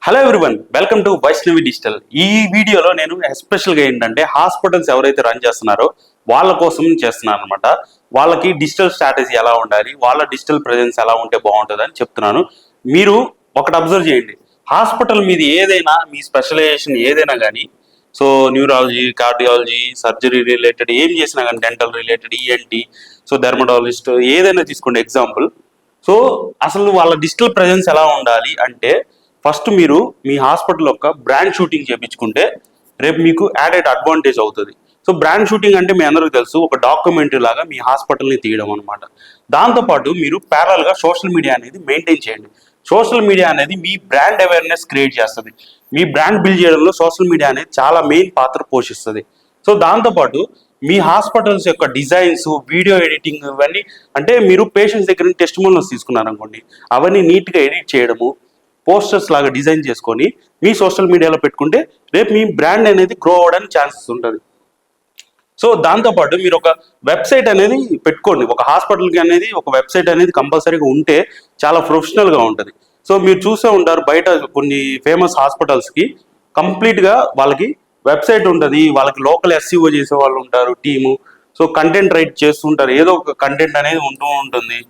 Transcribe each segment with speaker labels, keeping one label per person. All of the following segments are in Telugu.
Speaker 1: Hello everyone, welcome to Vaishnavi digital. ఈ వీడియోలో నేను ఎస్పెషల్గా ఏంటంటే హాస్పిటల్స్ ఎవరైతే రన్ చేస్తున్నారో వాళ్ళ కోసం చేస్తున్నాను అనమాట. వాళ్ళకి డిజిటల్ స్ట్రాటజీ ఎలా ఉండాలి, వాళ్ళ డిజిటల్ ప్రెజెన్స్ ఎలా ఉంటే బాగుంటుంది అని చెప్తున్నాను. మీరు ఒకటి అబ్జర్వ్ చేయండి, హాస్పిటల్ మీది ఏదైనా, మీ స్పెషలైజేషన్ ఏదైనా కానీ, so neurology, cardiology, surgery related ఏం చేసినా కానీ, dental related, ENT, so dermatologist ఏదైనా తీసుకోండి ఎగ్జాంపుల్. సో అసలు వాళ్ళ డిజిటల్ ప్రెజెన్స్ ఎలా ఉండాలి అంటే, ఫస్ట్ మీరు మీ హాస్పిటల్ యొక్క బ్రాండ్ షూటింగ్ చేయించుకుంటే రేపు మీకు యాడెడ్ అడ్వాంటేజ్ అవుతుంది. సో బ్రాండ్ షూటింగ్ అంటే మీ అందరికీ తెలుసు, ఒక డాక్యుమెంటరీ లాగా మీ హాస్పిటల్ని తీయడం అనమాట. దాంతోపాటు మీరు ప్యారల్గా సోషల్ మీడియా అనేది మెయింటైన్ చేయండి. సోషల్ మీడియా అనేది మీ బ్రాండ్ అవేర్నెస్ క్రియేట్ చేస్తుంది. మీ బ్రాండ్ బిల్డ్ చేయడంలో సోషల్ మీడియా అనేది చాలా మెయిన్ పాత్ర పోషిస్తుంది. సో దాంతోపాటు మీ హాస్పిటల్స్ యొక్క డిజైన్స్, వీడియో ఎడిటింగ్, ఇవన్నీ అంటే మీరు పేషెంట్స్ దగ్గర నుంచి టెస్టిమోనియల్స్ తీసుకున్నారనుకోండి, అవన్నీ నీట్గా ఎడిట్ చేయడము, పోస్టర్స్ లాగా డిజైన్ చేసుకొని మీ సోషల్ మీడియాలో పెట్టుకుంటే రేపు మీ బ్రాండ్ అనేది గ్రో అవ్వడానికి ఛాన్సెస్ ఉంటుంది. సో దాంతోపాటు మీరు ఒక వెబ్సైట్ అనేది పెట్టుకోండి. ఒక హాస్పిటల్కి అనేది ఒక వెబ్సైట్ అనేది కంపల్సరీగా ఉంటే చాలా ప్రొఫెషనల్గా ఉంటుంది. సో మీరు చూసే ఉంటారు, బయట కొన్ని ఫేమస్ హాస్పిటల్స్కి కంప్లీట్గా వాళ్ళకి వెబ్సైట్ ఉంటుంది. వాళ్ళకి లోకల్ ఎస్సీఓ చేసే వాళ్ళు ఉంటారు, టీము. సో కంటెంట్ రైట్ చేస్తుంటారు, ఏదో ఒక కంటెంట్ అనేది ఉంటూ ఉంటుంది.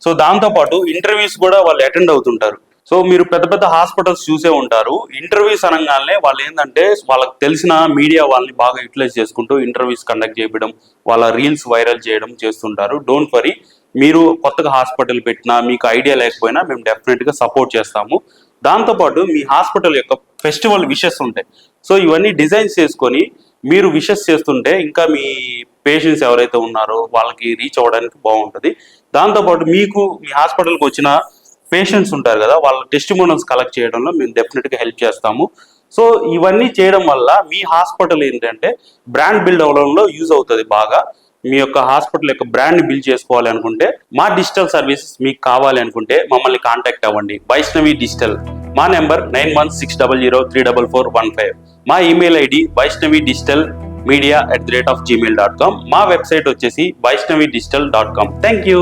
Speaker 1: సో దాంతోపాటు ఇంటర్వ్యూస్ కూడా వాళ్ళు అటెండ్ అవుతుంటారు. సో మీరు పెద్ద పెద్ద హాస్పిటల్స్ చూసే ఉంటారు, ఇంటర్వ్యూస్ అనగానే వాళ్ళు ఏంటంటే వాళ్ళకి తెలిసిన మీడియా వాళ్ళని బాగా యూటిలైజ్ చేసుకుంటూ ఇంటర్వ్యూస్ కండక్ట్ చేయడం, వాళ్ళ రీల్స్ వైరల్ చేయడం చేస్తుంటారు. డోంట్ వరీ, మీరు కొత్తగా హాస్పిటల్ పెట్టినా, మీకు ఐడియా లేకపోయినా మేము డెఫినెట్గా సపోర్ట్ చేస్తాము. దాంతోపాటు మీ హాస్పిటల్ యొక్క ఫెస్టివల్ విషెస్ ఉంటాయి. సో ఇవన్నీ డిజైన్స్ చేసుకొని మీరు విషెస్ చేస్తుంటే ఇంకా మీ పేషెంట్స్ ఎవరైతే ఉన్నారో వాళ్ళకి రీచ్ అవ్వడానికి బాగుంటుంది. దాంతోపాటు మీకు మీ హాస్పిటల్కి వచ్చిన పేషెంట్స్ ఉంటారు కదా, వాళ్ళ టెస్టిమోనియల్స్ కలెక్ట్ చేయడంలో మేము డెఫినెట్గా హెల్ప్ చేస్తాము. సో ఇవన్నీ చేయడం వల్ల మీ హాస్పిటల్ ఏంటంటే బ్రాండ్ బిల్డ్ అవ్వడంలో యూజ్ అవుతుంది బాగా. మీ యొక్క హాస్పిటల్ యొక్క బ్రాండ్ని బిల్డ్ చేసుకోవాలి అనుకుంటే, మా డిజిటల్ సర్వీసెస్ మీకు కావాలి అనుకుంటే మమ్మల్ని కాంటాక్ట్ అవ్వండి. వైష్ణవి డిజిటల్. మా నెంబర్ 9160034415. మా ఈమెయిల్ ఐడి vaishnavidigitalmedia@gmail.com. మా వెబ్సైట్ వచ్చేసి vaishnavidigital.com. Thank you.